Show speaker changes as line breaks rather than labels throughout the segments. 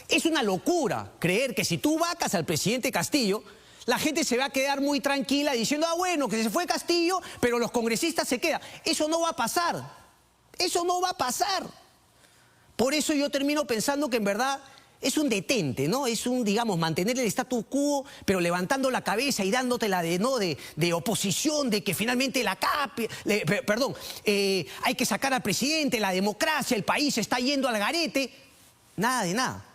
Es una locura creer que si tú vacas al presidente Castillo, la gente se va a quedar muy tranquila diciendo, ah, bueno, que se fue Castillo, pero los congresistas se quedan. Eso no va a pasar. Eso no va a pasar. Por eso yo termino pensando que en verdad es un detente, ¿no? Es un, digamos, mantener el status quo, pero levantando la cabeza y dándotela de oposición, de que finalmente hay que sacar al presidente, la democracia, el país está yendo al garete. Nada de nada.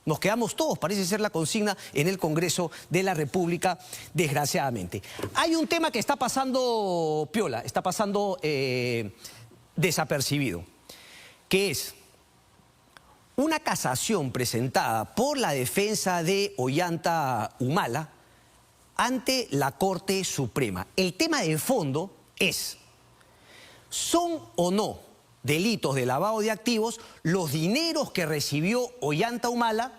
Nos quedamos todos, parece ser la consigna en el Congreso de la República, desgraciadamente. Hay un tema que está pasando piola, está pasando desapercibido, que es una casación presentada por la defensa de Ollanta Humala ante la Corte Suprema. El tema de fondo es, ¿son o no delitos de lavado de activos los dineros que recibió Ollanta Humala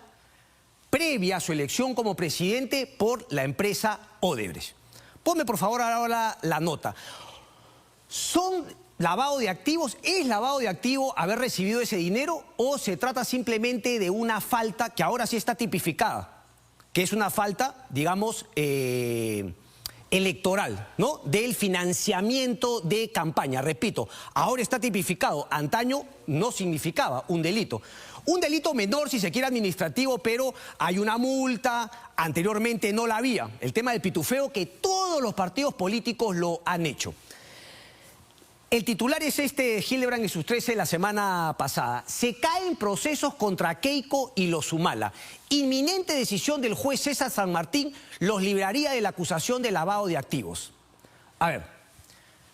previa a su elección como presidente por la empresa Odebrecht? Ponme por favor ahora la nota. ¿Son lavado de activos? ¿Es lavado de activos haber recibido ese dinero o se trata simplemente de una falta que ahora sí está tipificada, que es una falta, digamos, electoral, ¿no? Del financiamiento de campaña? Repito, ahora está tipificado, antaño no significaba un delito. Un delito menor, si se quiere, administrativo, pero hay una multa, anteriormente no la había. El tema del pitufeo, que todos los partidos políticos lo han hecho. El titular es este, Hildebrand y sus 13 la semana pasada. Se caen procesos contra Keiko y los Humala. Inminente decisión del juez César San Martín los libraría de la acusación de lavado de activos. A ver,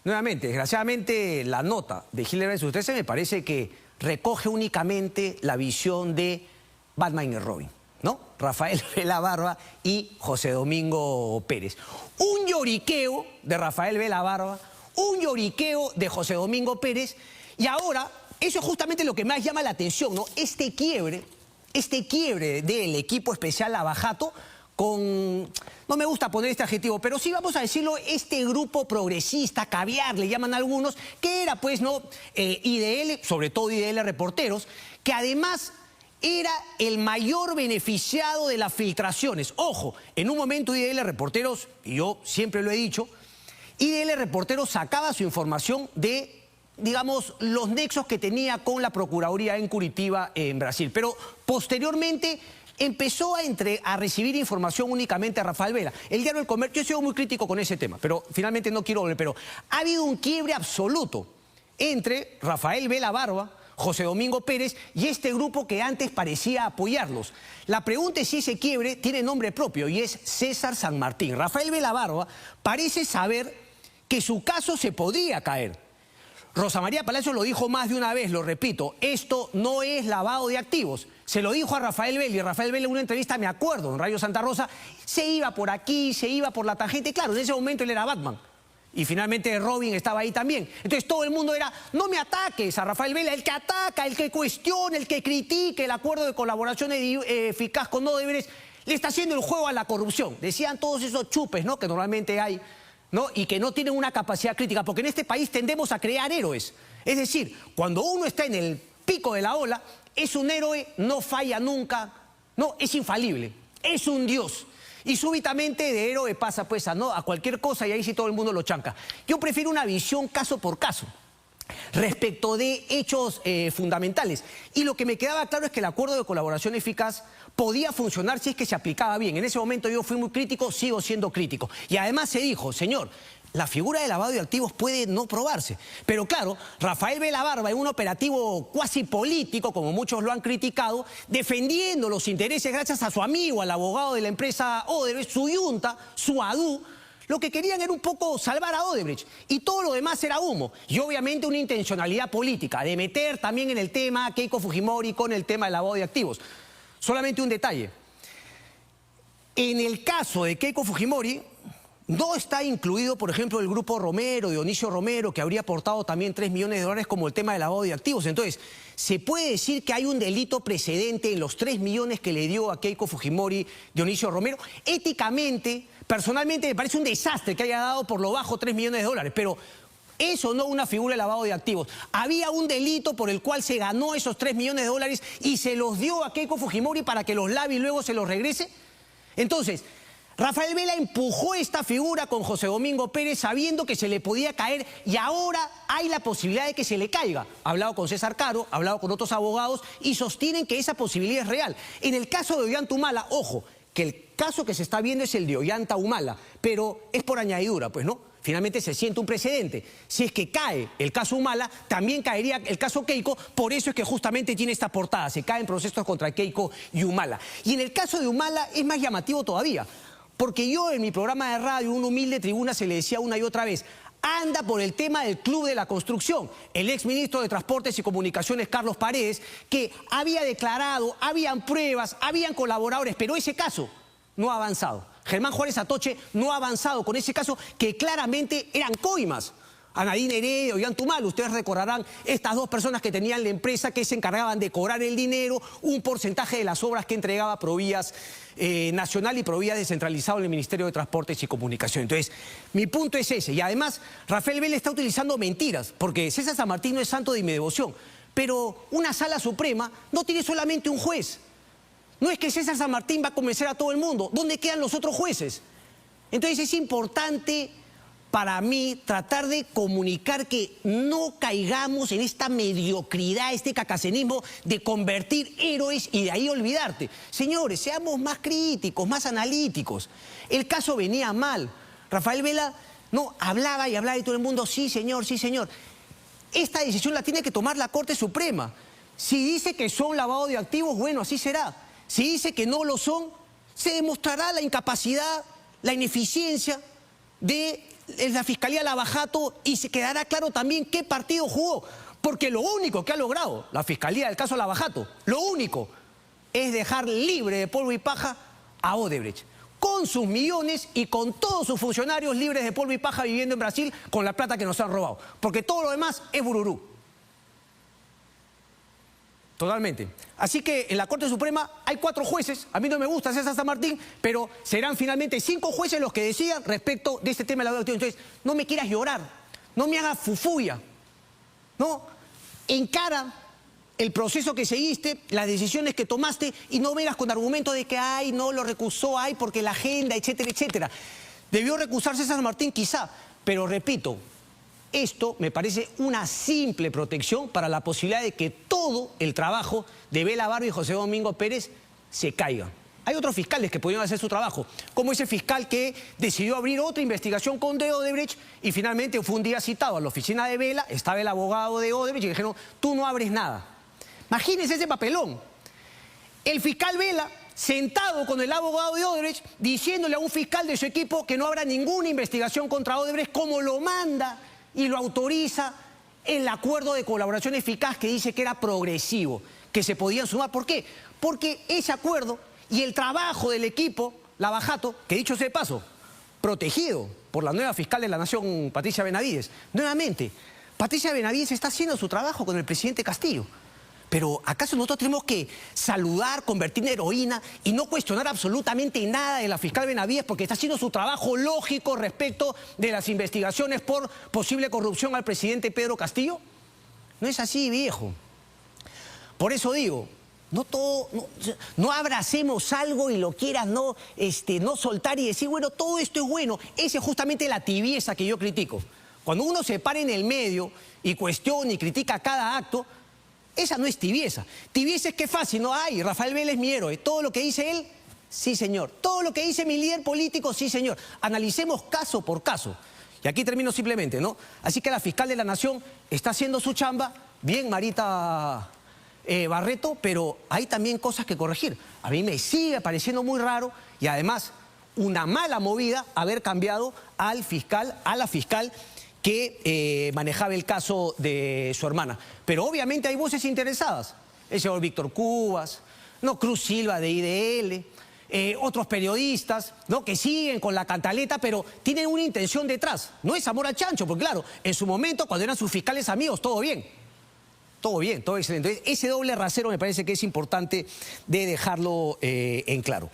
nuevamente, desgraciadamente la nota de Hildebrand y sus 13 me parece que recoge únicamente la visión de Batman y Robin, ¿no? Rafael Vela Barba y José Domingo Pérez. Un lloriqueo de Rafael Vela Barba, un lloriqueo de José Domingo Pérez, y ahora, eso es justamente lo que más llama la atención, ¿no? Este quiebre del equipo especial Lavajato con, no me gusta poner este adjetivo, pero sí vamos a decirlo, este grupo progresista, caviar, le llaman algunos, que era pues, ¿no? IDL, sobre todo IDL Reporteros, que además era el mayor beneficiado de las filtraciones. Ojo, en un momento IDL Reporteros, y yo siempre lo he dicho, IDL Reporteros sacaba su información de, digamos, los nexos que tenía con la Procuraduría en Curitiba, en Brasil. Pero posteriormente empezó a recibir información únicamente a Rafael Vela. El diario El Comercio, yo he sido muy crítico con ese tema, pero finalmente no quiero volver. Pero ha habido un quiebre absoluto entre Rafael Vela Barba, José Domingo Pérez y este grupo que antes parecía apoyarlos. La pregunta es si ese quiebre tiene nombre propio y es César San Martín. Rafael Vela Barba parece saber que su caso se podría caer. Rosa María Palacio lo dijo más de una vez, lo repito, esto no es lavado de activos. Se lo dijo a Rafael Vela y Rafael Vela en una entrevista, me acuerdo, en Radio Santa Rosa, se iba por aquí, se iba por la tangente. Claro, en ese momento él era Batman. Y finalmente Robin estaba ahí también. Entonces todo el mundo era, no me ataques a Rafael Vela, el que ataca, el que cuestiona, el que critique el acuerdo de colaboración eficaz con Odebrecht, le está haciendo el juego a la corrupción. Decían todos esos chupes, ¿no?, que normalmente hay, ¿no?, y que no tienen una capacidad crítica, porque en este país tendemos a crear héroes. Es decir, cuando uno está en el pico de la ola, es un héroe, no falla nunca, no, es infalible, es un dios. Y súbitamente de héroe pasa pues a cualquier cosa y ahí sí todo el mundo lo chanca. Yo prefiero una visión caso por caso respecto de hechos fundamentales. Y lo que me quedaba claro es que el acuerdo de colaboración eficaz podía funcionar si es que se aplicaba bien. En ese momento yo fui muy crítico, sigo siendo crítico. Y además se dijo, señor, la figura de lavado de activos puede no probarse. Pero claro, Rafael Vela Barba, en un operativo cuasi político, como muchos lo han criticado, defendiendo los intereses gracias a su amigo, al abogado de la empresa Odebrecht, su yunta, su ADU, lo que querían era un poco salvar a Odebrecht. Y todo lo demás era humo. Y obviamente una intencionalidad política, de meter también en el tema a Keiko Fujimori con el tema del lavado de activos. Solamente un detalle. En el caso de Keiko Fujimori, no está incluido, por ejemplo, el grupo Romero, Dionisio Romero, que habría aportado también 3 millones de dólares como el tema del lavado de activos. Entonces, ¿se puede decir que hay un delito precedente en los 3 millones que le dio a Keiko Fujimori Dionisio Romero? Éticamente, personalmente me parece un desastre que haya dado por lo bajo 3 millones de dólares, pero Eso no una figura de lavado de activos. Había un delito por el cual se ganó esos 3 millones de dólares y se los dio a Keiko Fujimori para que los lave y luego se los regrese. Entonces, Rafael Vela empujó esta figura con José Domingo Pérez sabiendo que se le podía caer y ahora hay la posibilidad de que se le caiga. Ha hablado con César Caro, ha hablado con otros abogados y sostienen que esa posibilidad es real. En el caso de Ollanta Humala, ojo, que el caso que se está viendo es el de Ollanta Humala, pero es por añadidura, pues, ¿no? Finalmente se siente un precedente. Si es que cae el caso Humala, también caería el caso Keiko, por eso es que justamente tiene esta portada, se caen procesos contra Keiko y Humala. Y en el caso de Humala es más llamativo todavía, porque yo en mi programa de radio, una humilde tribuna, se le decía una y otra vez, anda por el tema del Club de la Construcción. El exministro de Transportes y Comunicaciones, Carlos Paredes, que había declarado, habían pruebas, habían colaboradores, pero ese caso no ha avanzado. Germán Juárez Atoche no ha avanzado con ese caso que claramente eran coimas. A Nadine Heredia, Ollanta Humala, ustedes recordarán estas dos personas que tenían la empresa que se encargaban de cobrar el dinero, un porcentaje de las obras que entregaba Provías Nacional y Provías descentralizado en el Ministerio de Transportes y Comunicaciones. Entonces, mi punto es ese. Y además, Rafael Vela está utilizando mentiras, porque César San Martín no es santo de mi devoción, pero una sala suprema no tiene solamente un juez. No es que César San Martín va a convencer a todo el mundo. ¿Dónde quedan los otros jueces? Entonces es importante para mí tratar de comunicar que no caigamos en esta mediocridad, este cacacenismo de convertir héroes y de ahí olvidarte. Señores, seamos más críticos, más analíticos. El caso venía mal. Rafael Vela no hablaba y hablaba y todo el mundo, sí señor, sí señor. Esta decisión la tiene que tomar la Corte Suprema. Si dice que son lavado de activos, bueno, así será. Si dice que no lo son, se demostrará la incapacidad, la ineficiencia de la Fiscalía Lavajato y se quedará claro también qué partido jugó. Porque lo único que ha logrado la Fiscalía del caso Lavajato, lo único, es dejar libre de polvo y paja a Odebrecht. Con sus millones y con todos sus funcionarios libres de polvo y paja viviendo en Brasil con la plata que nos han robado. Porque todo lo demás es bururú. Totalmente. Así que en la Corte Suprema hay 4 jueces. A mí no me gusta César San Martín, pero serán finalmente 5 jueces los que decidan respecto de este tema de la deuda. Entonces, no me quieras llorar, no me hagas fufuya, ¿no? Encara el proceso que seguiste, las decisiones que tomaste y no vengas con argumentos de que, ay, no, lo recusó, ay, porque la agenda, etcétera, etcétera. Debió recusar César San Martín quizá, pero repito, esto me parece una simple protección para la posibilidad de que todo el trabajo de Vela Barba y José Domingo Pérez se caiga. Hay otros fiscales que pudieron hacer su trabajo, como ese fiscal que decidió abrir otra investigación con de Odebrecht y finalmente fue un día citado a la oficina de Vela, estaba el abogado de Odebrecht y dijeron, tú no abres nada. Imagínense ese papelón. El fiscal Vela, sentado con el abogado de Odebrecht, diciéndole a un fiscal de su equipo que no habrá ninguna investigación contra Odebrecht, como lo manda y lo autoriza el acuerdo de colaboración eficaz que dice que era progresivo, que se podían sumar. ¿Por qué? Porque ese acuerdo y el trabajo del equipo Lavajato, que dicho sea de paso, protegido por la nueva fiscal de la Nación, Patricia Benavides. Nuevamente, Patricia Benavides está haciendo su trabajo con el presidente Castillo. Pero ¿acaso nosotros tenemos que saludar, convertir en heroína y no cuestionar absolutamente nada de la fiscal Benavides porque está haciendo su trabajo lógico respecto de las investigaciones por posible corrupción al presidente Pedro Castillo? No es así, viejo. Por eso digo, no abracemos algo y lo quieras no soltar y decir, bueno, todo esto es bueno. Esa es justamente la tibieza que yo critico. Cuando uno se para en el medio y cuestiona y critica cada acto, esa no es tibieza. Tibieza es que fácil, no hay. Rafael Vela es mi héroe. Todo lo que dice él, sí señor. Todo lo que dice mi líder político, sí señor. Analicemos caso por caso. Y aquí termino simplemente, ¿no? Así que la fiscal de la Nación está haciendo su chamba, bien Marita Barreto, pero hay también cosas que corregir. A mí me sigue pareciendo muy raro y además una mala movida haber cambiado al fiscal, a la fiscal que manejaba el caso de su hermana. Pero obviamente hay voces interesadas. El señor Víctor Cubas, ¿no? Cruz Silva de IDL, otros periodistas, ¿no? Que siguen con la cantaleta, pero tienen una intención detrás. No es amor a chancho, porque claro, en su momento, cuando eran sus fiscales amigos, todo bien. Todo bien, todo excelente. Entonces, ese doble rasero me parece que es importante de dejarlo en claro.